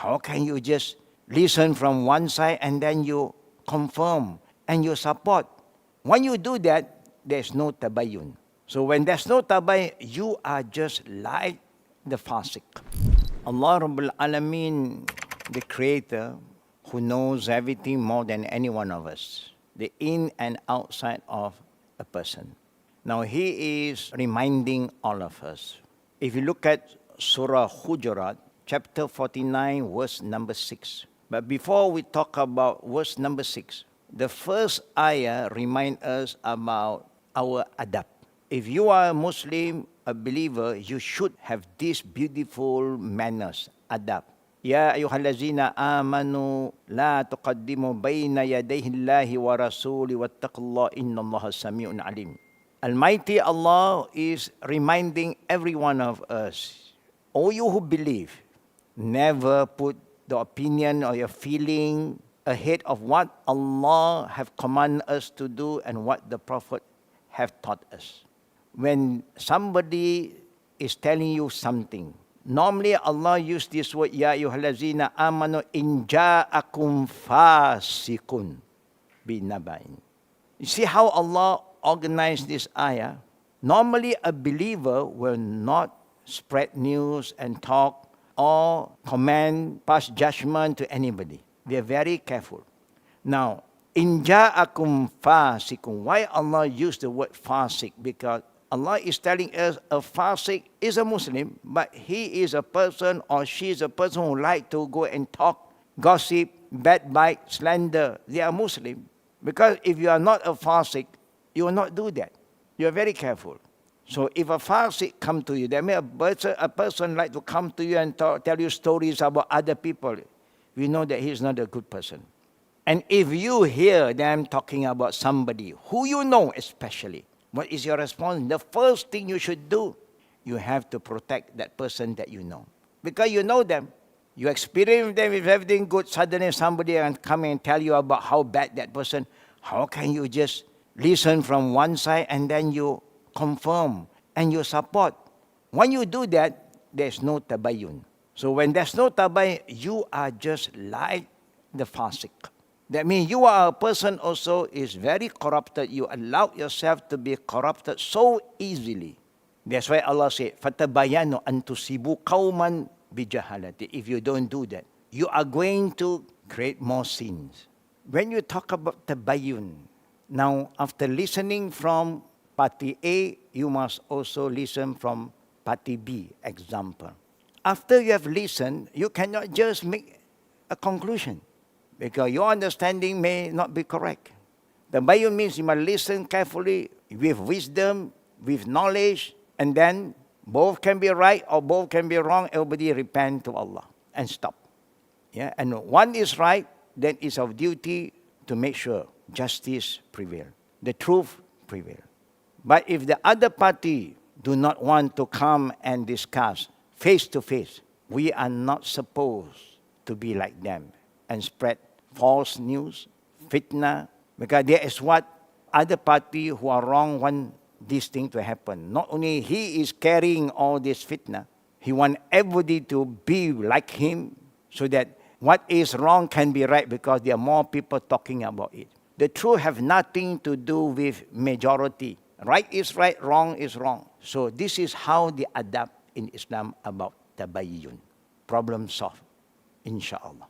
How can you just listen from one side and then you confirm and you support? When you do that, there's no tabayyun. So when there's no tabayyun, you are just like the fasik. Allah Rabbul Alameen, the Creator, who knows everything more than any one of us, the in and outside of a person. Now He is reminding all of us. If you look at Surah Hujurat, chapter 49, verse number 6. But before we talk about verse number 6, the first ayah reminds us about our adab. If you are a Muslim, a believer, you should have these beautiful manners, adab. Ya ayyuhallazina amanu la tuqaddimu bayna yadayhi Allahi wa rasuli wattaqullaha innallaha sami'un alim. Almighty Allah is reminding every one of us, all you who believe, never put the opinion or your feeling ahead of what Allah have commanded us to do and what the Prophet have taught us. When somebody is telling you something, normally Allah use this word, Ya ayyuhallazina amanu in ja'akum fasikun binaba'in. You see how Allah organized this ayah? Normally a believer will not spread news and talk or comment, pass judgment to anybody. They are very careful. Now, in ja'akum fasikun, why Allah used the word fasik? Because Allah is telling us a fasik is a Muslim, but he is a person or she is a person who like to go and talk, gossip, backbite, slander. They are Muslim. Because if you are not a fasik, you will not do that. You are very careful. So if a fasik come to you, that means a person like to come to you and tell you stories about other people. We know that he is not a good person. And if you hear them talking about somebody who you know especially, what is your response? The first thing you should do, you have to protect that person that you know. Because you know them. You experience them with everything good. Suddenly somebody can come and tell you about how bad that person. How can you just listen from one side and then you confirm and you support? When you do that, there's no tabayyun. So when there's no tabayyun, you are just like the fasik. That means you are a person also is very corrupted. You allow yourself to be corrupted so easily. That's why Allah said, فَتَبَيَّنُوا أَن تُصِيبُوا قَوْمًا بِجَهَالَةٍ. If you don't do that, you are going to create more sins. When you talk about tabayyun, now after listening from party A, you must also listen from party B, example. After you have listened, you cannot just make a conclusion, because your understanding may not be correct. Tabayyun means you must listen carefully, with wisdom, with knowledge, and then both can be right or both can be wrong. Everybody repent to Allah and stop. Yeah, and one is right, then it's our duty to make sure justice prevail, the truth prevail. But if the other party do not want to come and discuss face to face, we are not supposed to be like them and spread false news, fitna, because that is what other party who are wrong want this thing to happen. Not only he is carrying all this fitna, he wants everybody to be like him so that what is wrong can be right, because there are more people talking about it. The truth have nothing to do with majority. Right is right, wrong is wrong. So this is how they adapt in Islam about tabayyun. Problem solved, inshallah.